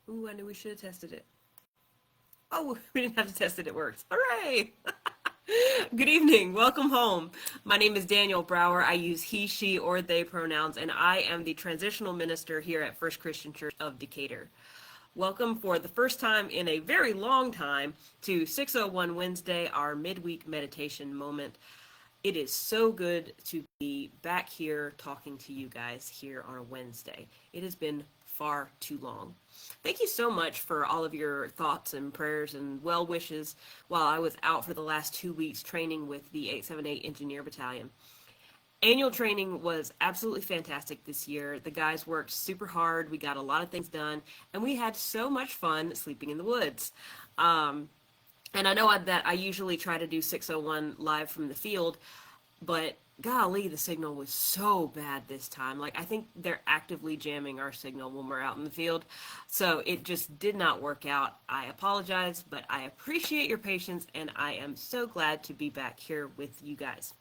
Ooh, I knew we should have tested it. Oh, we didn't have to test it. It works. Hooray! Good evening. Welcome home. My name is Daniel Brower. I use he, she, or they pronouns, and I am the transitional minister here at First Christian Church of Decatur. Welcome for the first time in a very long time to 601 Wednesday, our midweek meditation moment. It is so good to be back here talking to you guys here on a Wednesday. It has been far too long. Thank you so much for all of your thoughts and prayers and well wishes while I was out for the last 2 weeks training with the 878 Engineer Battalion. Annual training was absolutely fantastic this year. The guys worked super hard. We got a lot of things done, and we had so much fun sleeping in the woods. And I know that I usually try to do 601 live from the field, but golly, the signal was so bad this time. Like, I think they're actively jamming our signal when we're out in the field. So it just did not work out. I apologize, but I appreciate your patience, and I am so glad to be back here with you guys.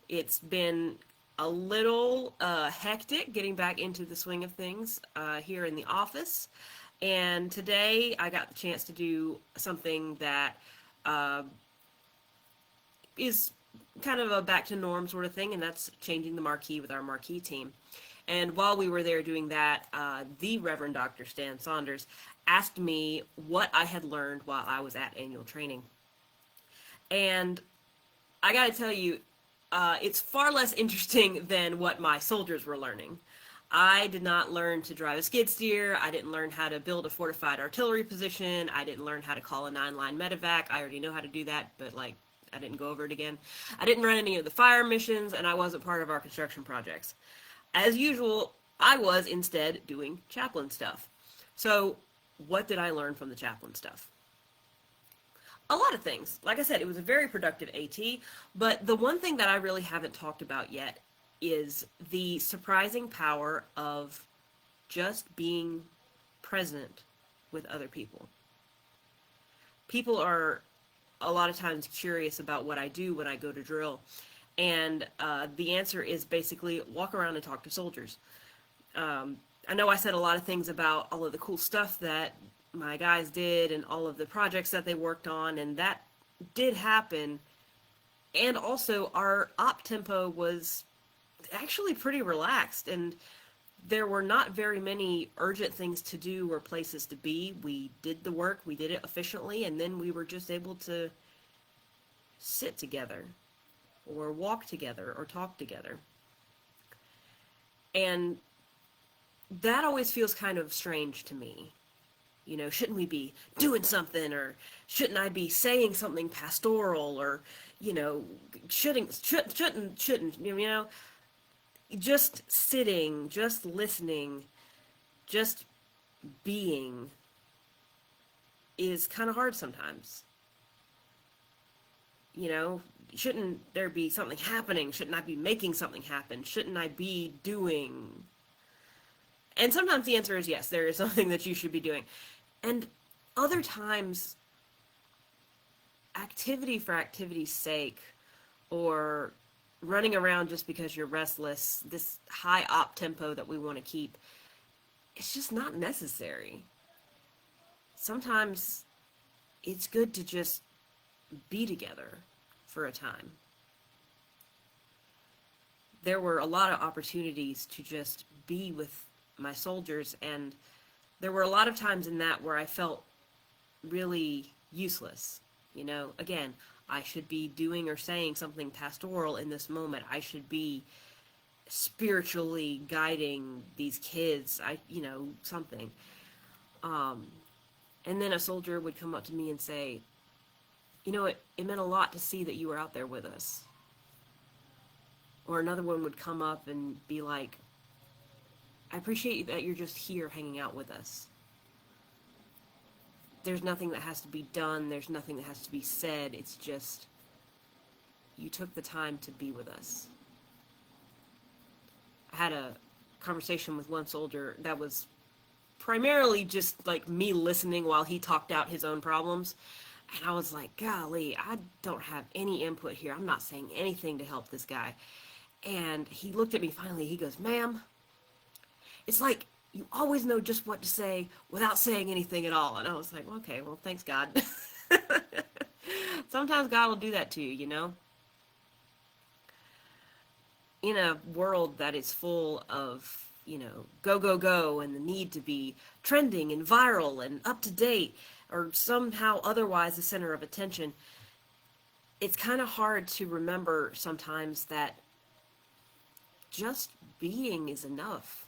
It's been a little hectic getting back into the swing of things here in the office. And today I got the chance to do something that is kind of a back to norm sort of thing, and that's changing the marquee with our marquee team. And while we were there doing that, the Reverend Dr. Stan Saunders asked me what I had learned while I was at annual training. And I gotta tell you, it's far less interesting than what my soldiers were learning. I did not learn to drive a skid steer. I didn't learn how to build a fortified artillery position. I didn't learn how to call a 9-line medevac. I already know how to do that, but I didn't go over it again. I didn't run any of the fire missions, and I wasn't part of our construction projects. As usual, I was instead doing chaplain stuff. So what did I learn from the chaplain stuff? A lot of things. Like I said, it was a very productive AT, but the one thing that I really haven't talked about yet is the surprising power of just being present with other people. People are a lot of times curious about what I do when I go to drill, and the answer is basically walk around and talk to soldiers. I know I said a lot of things about all of the cool stuff that my guys did and all of the projects that they worked on, and that did happen. And also our op tempo was actually pretty relaxed, and there were not very many urgent things to do or places to be. We did the work, we did it efficiently, and then we were just able to sit together or walk together or talk together. And that always feels kind of strange to me. You know, shouldn't we be doing something, or shouldn't I be saying something pastoral, or, you know, shouldn't, you know, just sitting, just listening, just being is kind of hard sometimes. You know, shouldn't there be something happening? Shouldn't I be making something happen? Shouldn't I be doing? And sometimes the answer is yes, there is something that you should be doing. And other times, activity for activity's sake, or running around just because you're restless, this high op tempo that we want to keep, it's just not necessary. Sometimes it's good to just be together for a time. There were a lot of opportunities to just be with my soldiers, and there were a lot of times in that where I felt really useless. You know, again, I should be doing or saying something pastoral in this moment. I should be spiritually guiding these kids. Something. And then a soldier would come up to me and say, you know, it meant a lot to see that you were out there with us. Or another one would come up and be like, I appreciate that you're just here hanging out with us. There's nothing that has to be done. There's nothing that has to be said. It's just, you took the time to be with us. I had a conversation with one soldier that was primarily just like me listening while he talked out his own problems. And I was like, golly, I don't have any input here. I'm not saying anything to help this guy. And he looked at me finally. He goes, ma'am, it's like you always know just what to say without saying anything at all. And I was like, okay, well, thanks, God. Sometimes God will do that to you, you know? In a world that is full of, go, go, go, and the need to be trending and viral and up to date, or somehow otherwise the center of attention, it's kind of hard to remember sometimes that just being is enough.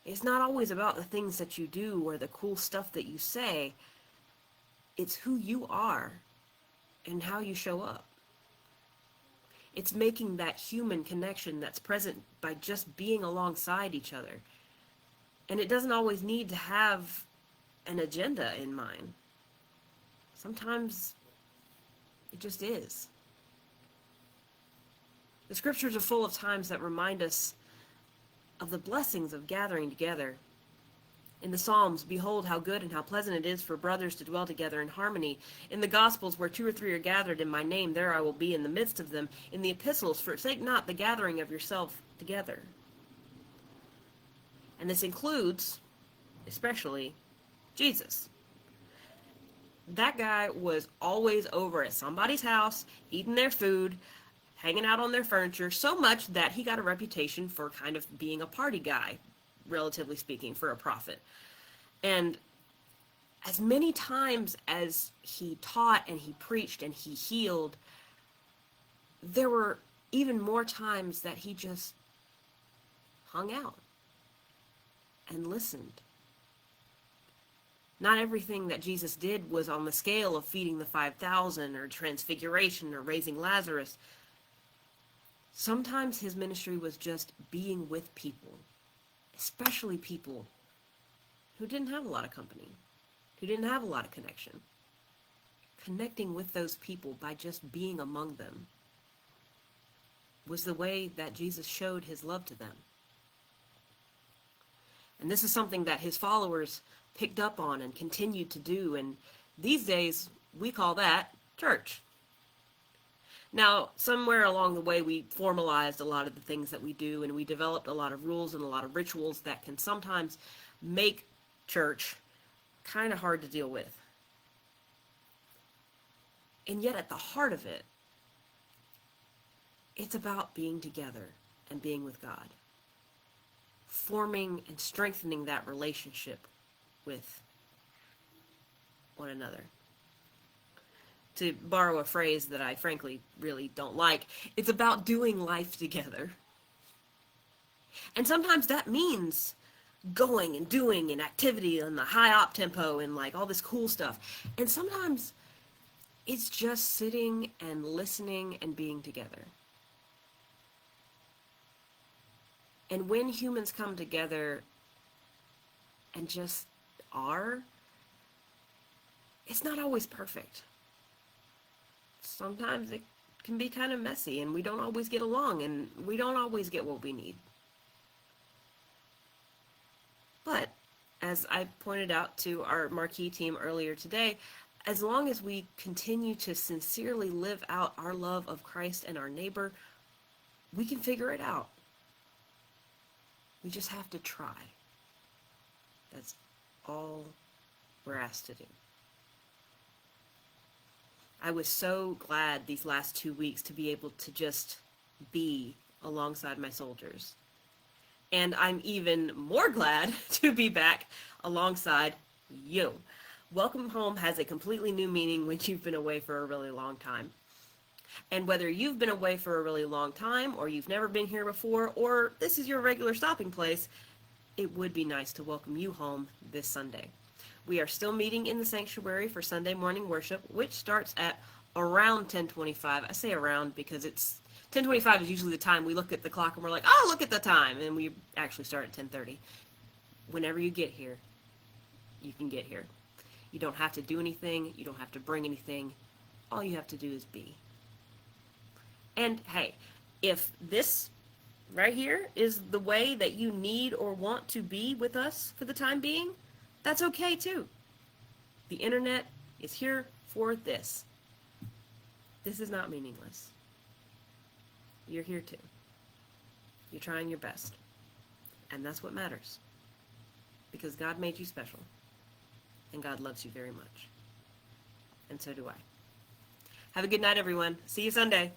It's not always about the things that you do or the cool stuff that you say. It's who you are and how you show up. It's making that human connection that's present by just being alongside each other. And it doesn't always need to have an agenda in mind. Sometimes it just is. The scriptures are full of times that remind us of the blessings of gathering together. In the Psalms, behold how good and how pleasant it is for brothers to dwell together in harmony. In the Gospels, where 2 or 3 are gathered in my name, there I will be in the midst of them. In the epistles, forsake not the gathering of yourself together. And this includes, especially, Jesus. That guy was always over at somebody's house, eating their food, hanging out on their furniture, so much that he got a reputation for kind of being a party guy, relatively speaking, for a prophet. And as many times as he taught and he preached and he healed, there were even more times that he just hung out and listened. Not everything that Jesus did was on the scale of feeding the 5,000 or transfiguration or raising Lazarus. Sometimes his ministry was just being with people, especially people who didn't have a lot of company, who didn't have a lot of connection. Connecting with those people by just being among them was the way that Jesus showed his love to them. And this is something that his followers picked up on and continued to do, and these days we call that church. Now, somewhere along the way, we formalized a lot of the things that we do, and we developed a lot of rules and a lot of rituals that can sometimes make church kind of hard to deal with. And yet, at the heart of it, it's about being together and being with God, forming and strengthening that relationship with one another. To borrow a phrase that I frankly really don't like, it's about doing life together. And sometimes that means going and doing an activity and the high op tempo and like all this cool stuff. And sometimes it's just sitting and listening and being together. And when humans come together and just are, it's not always perfect. Sometimes it can be kind of messy, and we don't always get along, and we don't always get what we need. But, as I pointed out to our marquee team earlier today, as long as we continue to sincerely live out our love of Christ and our neighbor, we can figure it out. We just have to try. That's all we're asked to do. I was so glad these last 2 weeks to be able to just be alongside my soldiers. And I'm even more glad to be back alongside you. Welcome home has a completely new meaning when you've been away for a really long time. And whether you've been away for a really long time, or you've never been here before, or this is your regular stopping place, it would be nice to welcome you home this Sunday. We are still meeting in the sanctuary for Sunday morning worship, which starts at around 10:25. I say around because it's 10:25 is usually the time we look at the clock and we're like, oh, look at the time, and we actually start at 10:30. Whenever you get here, you can get here. You don't have to do anything. You don't have to bring anything. All you have to do is be. And hey, if this right here is the way that you need or want to be with us for the time being, that's okay too. The internet is here for this. This is not meaningless. You're here too. You're trying your best. And that's what matters. because God made you special, and God loves you very much. And so do I. Have a good night, everyone. See you Sunday.